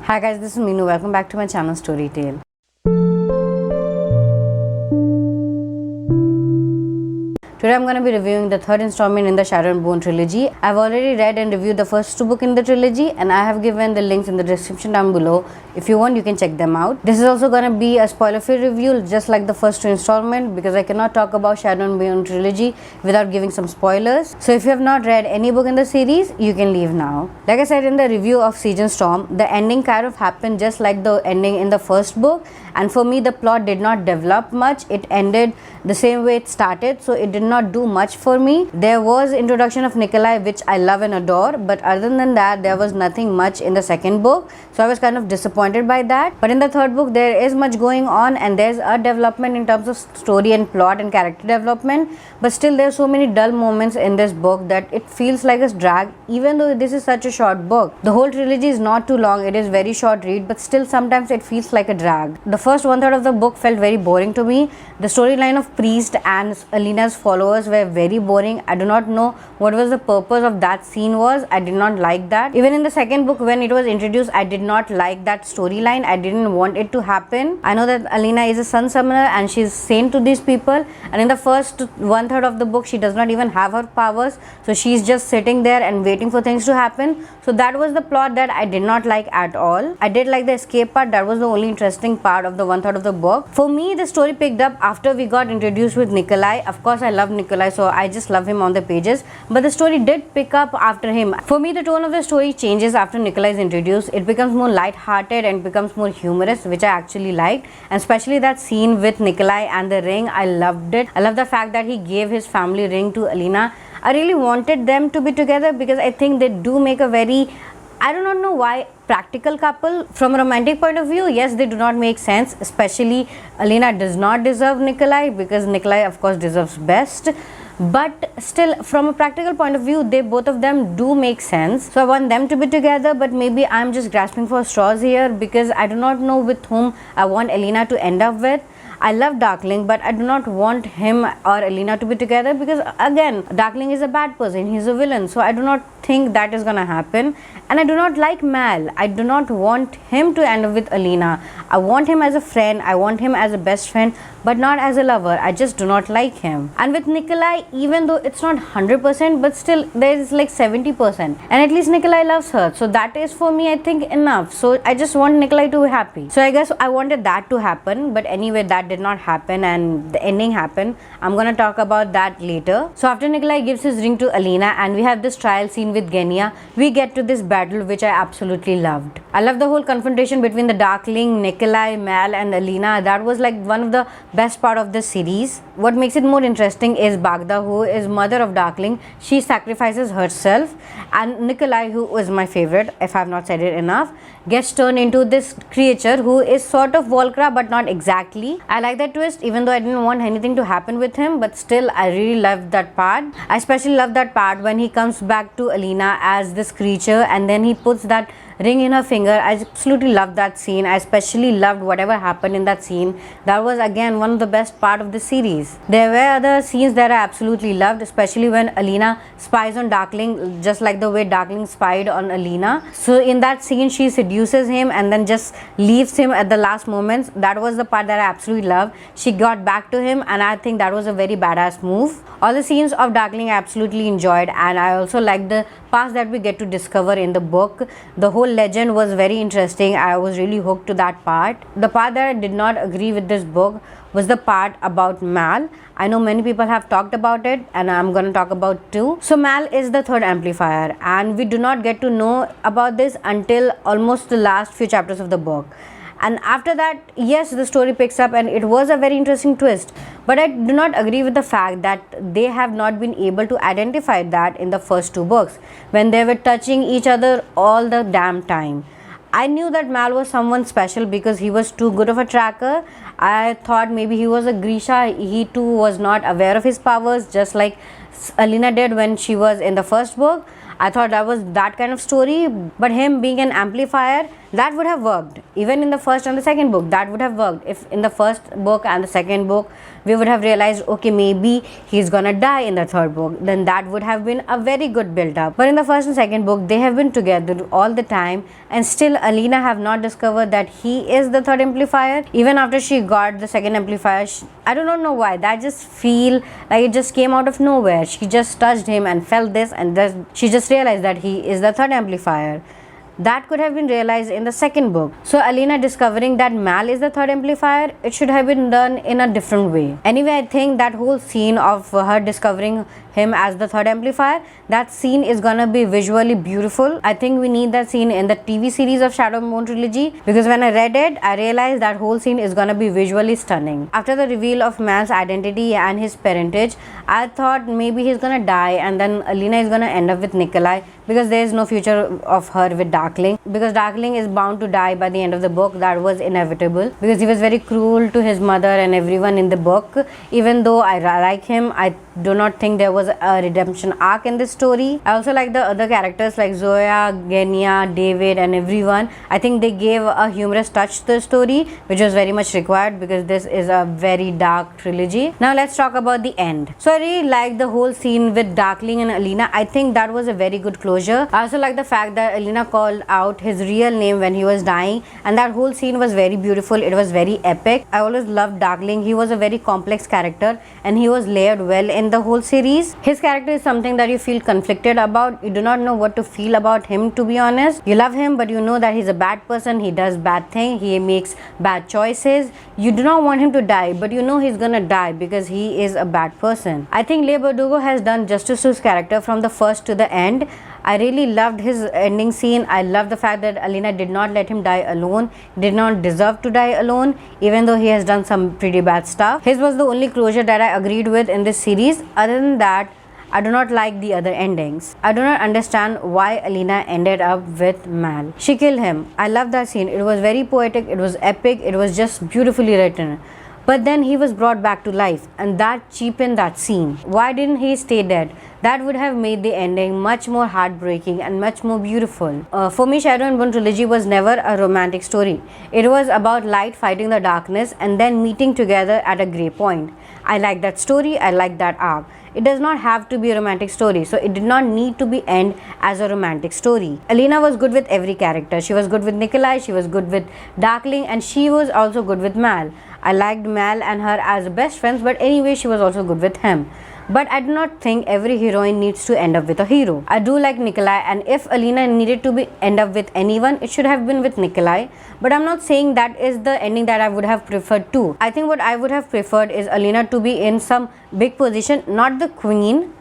Hi guys, this is Meenu. Welcome back to my channel Storytale. Today I'm going to be reviewing the third installment in the Shadow and Bone trilogy. I've already read and reviewed the first two books in the trilogy and I have given the links in the description down below. If you want, you can check them out. This is also going to be a spoiler-free review just like the first two installment because I cannot talk about Shadow and Bone trilogy without giving some spoilers. So if you have not read any book in the series, you can leave now. Like I said in the review of Siege and Storm, the ending kind of happened just like the ending in the first book, and for me the plot did not develop much. It ended the same way it started, so it did not do much for me. There was introduction of Nikolai, which I love and adore, but other than that there was nothing much in the second book, so I was kind of disappointed by that. But in the third book there is much going on and there's a development in terms of story and plot and character development, but still there's so many dull moments in this book that it feels like a drag, even though this is such a short book. The whole trilogy is not too long, it is very short read, but still sometimes it feels like a drag. The first one third of the book felt very boring to me. The storyline of Priest and Alina's followers were very boring. I do not know what was the purpose of that scene was. I did not like that. Even in the second book when it was introduced, I did not like that storyline. I didn't want it to happen. I know that Alina is a sun summoner and she's sane to these people, and in the first one third of the book she does not even have her powers, so she's just sitting there and waiting for things to happen. So that was the plot that I did not like at all. I did like the escape part. That was the only interesting part of the one third of the book. For me, the story picked up after we got introduced with Nikolai. Of course I love Nikolai, so I just love him on the pages, but the story did pick up after him. For me, the tone of the story changes after Nikolai is introduced. It becomes more light-hearted and becomes more humorous, which I actually liked, and especially that scene with Nikolai and the ring. I loved it. I love the fact that he gave his family ring to Alina. I really wanted them to be together because I think they do make a very, I do not know why, practical couple. From a romantic point of view, yes, they do not make sense, especially Alina does not deserve Nikolai because Nikolai of course deserves best, but still from a practical point of view they both of them do make sense. So I want them to be together, but maybe I'm just grasping for straws here because I do not know with whom I want Alina to end up with. I love Darkling, but I do not want him or Alina to be together because again, Darkling is a bad person, he's a villain, so I do not think that is gonna happen. And I do not like Mal. I do not want him to end up with Alina. I want him as a friend, I want him as a best friend, but not as a lover. I just do not like him. And with Nikolai, even though it's not 100%, but still there is like 70%, and at least Nikolai loves her, so that is for me I think enough. So I just want Nikolai to be happy. So I guess I wanted that to happen, but anyway that did not happen and the ending happened. I'm gonna talk about that later. So after Nikolai gives his ring to Alina and we have this trial scene with Genia, we get to this battle which I absolutely loved. I love the whole confrontation between the Darkling, Nikolai, Mal and Alina. That was like one of the best part of the series. What makes it more interesting is Bagda, who is mother of Darkling. She sacrifices herself, and Nikolai, who is my favorite, if I have not said it enough, gets turned into this creature who is sort of Volcra but not exactly. I like that twist, even though I didn't want anything to happen with him, but still I really loved that part. I especially love that part when he comes back to Alina as this creature and then he puts that ring in her finger. I absolutely loved that scene. I especially loved whatever happened in that scene. That was again one of the best part of the series. There were other scenes that I absolutely loved, especially when Alina spies on Darkling, just like the way Darkling spied on Alina. So in that scene she seduces him and then just leaves him at the last moments. That was the part that I absolutely loved. She got back to him and I think that was a very badass move. All the scenes of Darkling I absolutely enjoyed, and I also liked the past that we get to discover in the book. The whole legend was very interesting. I was really hooked to that part. The part that I did not agree with this book was the part about Mal. I know many people have talked about it and I'm going to talk about too. So Mal is the third amplifier and we do not get to know about this until almost the last few chapters of the book. And after that, yes, the story picks up and it was a very interesting twist, but I do not agree with the fact that they have not been able to identify that in the first two books when they were touching each other all the damn time. I knew that Mal was someone special because he was too good of a tracker. I thought maybe he was a Grisha. He too was not aware of his powers, just like Alina did when she was in the first book. I thought that was that kind of story, but him being an amplifier, that would have worked. Even in the first and the second book, that would have worked. If in the first book and the second book we would have realized, okay, maybe he's gonna die in the third book, then that would have been a very good build up. But in the first and second book, they have been together all the time, and still Alina have not discovered that he is the third amplifier. Even after she got the second amplifier, I do not know why, that just feel like it just came out of nowhere. She just touched him and felt this, and she just realized that he is the third amplifier. That could have been realized in the second book. So Alina discovering that Mal is the third amplifier, it should have been done in a different way. Anyway, I think that whole scene of her discovering him as the third amplifier, that scene is gonna be visually beautiful. I think we need that scene in the TV series of Shadow and Bone trilogy, because when I read it, I realized that whole scene is gonna be visually stunning. After the reveal of Mal's identity and his parentage, I thought maybe he's gonna die and then Alina is gonna end up with Nikolai, because there is no future of her with Darkling, because Darkling is bound to die by the end of the book. That was inevitable, because he was very cruel to his mother and everyone in the book. Even though I like him, I do not think there was a redemption arc in this story. I also like the other characters like Zoya, Genya, David and everyone. I think they gave a humorous touch to the story, which was very much required, because this is a very dark trilogy. Now let's talk about the end. So I really like the whole scene with Darkling and Alina. I think that was a very good closure. I also like the fact that Alina called out his real name when he was dying, and that whole scene was very beautiful. It was very epic. I always loved Darkling. He was a very complex character and he was layered well in the whole series. His character is something that you feel conflicted about. You do not know what to feel about him, to be honest. You love him, but you know that he's a bad person. He does bad things. He makes bad choices. You do not want him to die, but you know he's gonna die because he is a bad person. I think Leigh Bardugo has done justice to his character from the first to the end. I really loved his ending scene. I love the fact that Alina did not let him die alone. He did not deserve to die alone, even though he has done some pretty bad stuff. His was the only closure that I agreed with in this series. Other than that, I do not like the other endings. I do not understand why Alina ended up with Mal. She killed him. I love that scene. It was very poetic. It was epic. It was just beautifully written. But then he was brought back to life, and that cheapened that scene. Why didn't he stay dead? That would have made the ending much more heartbreaking and much more beautiful. For me, Shadow and Bone trilogy was never a romantic story. It was about light fighting the darkness and then meeting together at a grey point. I like that story. I like that arc. It does not have to be a romantic story, so it did not need to be end as a romantic story. Alina was good with every character. She was good with Nikolai, she was good with Darkling, and she was also good with Mal. I liked Mal and her as best friends, but anyway, she was also good with him. But I do not think every heroine needs to end up with a hero. I do like Nikolai, and if Alina needed to end up with anyone, it should have been with Nikolai. But I'm not saying that is the ending that I would have preferred too. I think what I would have preferred is Alina to be in some big position, not the queen,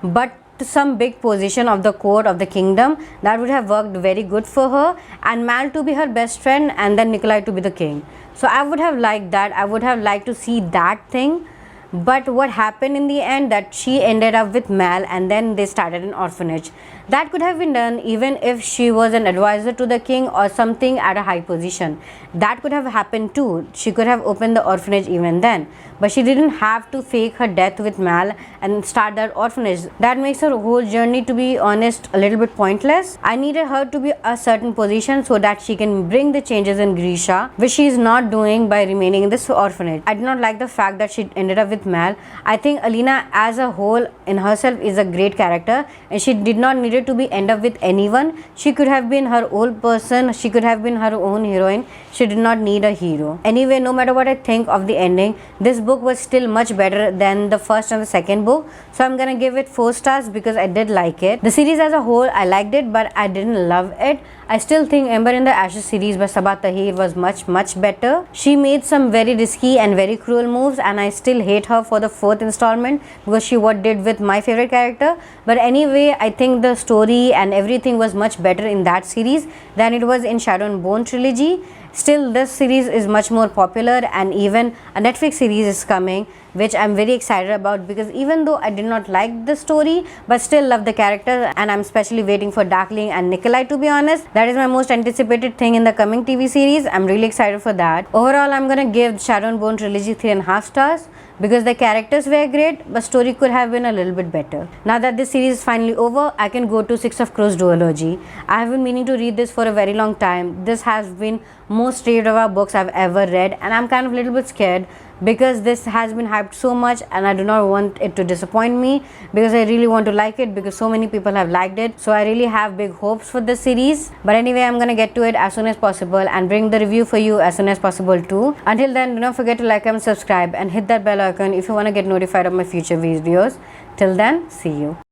but to some big position of the court of the kingdom. That would have worked very good for her, and Mal to be her best friend, and then Nikolai to be the king. So I would have liked that. I would have liked to see that thing. But what happened in the end, that she ended up with Mal and then they started an orphanage. That could have been done even if she was an advisor to the king or something at a high position. That could have happened too. She could have opened the orphanage even then. But she didn't have to fake her death with Mal and start that orphanage. That makes her whole journey, to be honest, a little bit pointless. I needed her to be a certain position so that she can bring the changes in Grisha, which she is not doing by remaining in this orphanage. I did not like the fact that she ended up with Mal. I think Alina as a whole in herself is a great character, and she did not need to be end up with anyone. She could have been her own person. She could have been her own heroine. She did not need a hero. Anyway, no matter what I think of the ending, this book was still much better than the first and the second book. So I'm gonna give it 4 stars because I did like it. The series as a whole, I liked it, but I didn't love it. I still think Ember in the Ashes series by Sabaa Tahir was much better. She made some very risky and very cruel moves, and I still hate her for the 4th installment because she what did with my favorite character. But anyway, I think the story and everything was much better in that series than it was in Shadow and Bone trilogy. Still, this series is much more popular, and even a Netflix series is coming, which I'm very excited about, because even though I did not like the story, but still love the characters, and I'm especially waiting for Darkling and Nikolai, to be honest. That is my most anticipated thing in the coming TV series. I'm really excited for that. Overall, I'm gonna give Shadow and Bone trilogy 3.5 stars because the characters were great, but story could have been a little bit better. Now that this series is finally over, I can go to Six of Crows duology. I have been meaning to read this for a very long time. This has been most raved about books I've ever read, and I'm kind of a little bit scared because this has been hyped so much, and I do not want it to disappoint me because I really want to like it because so many people have liked it. So I really have big hopes for this series. But anyway, I'm gonna get to it as soon as possible and bring the review for you as soon as possible too. Until then, do not forget to like and subscribe and hit that bell icon if you want to get notified of my future videos. Till then, see you.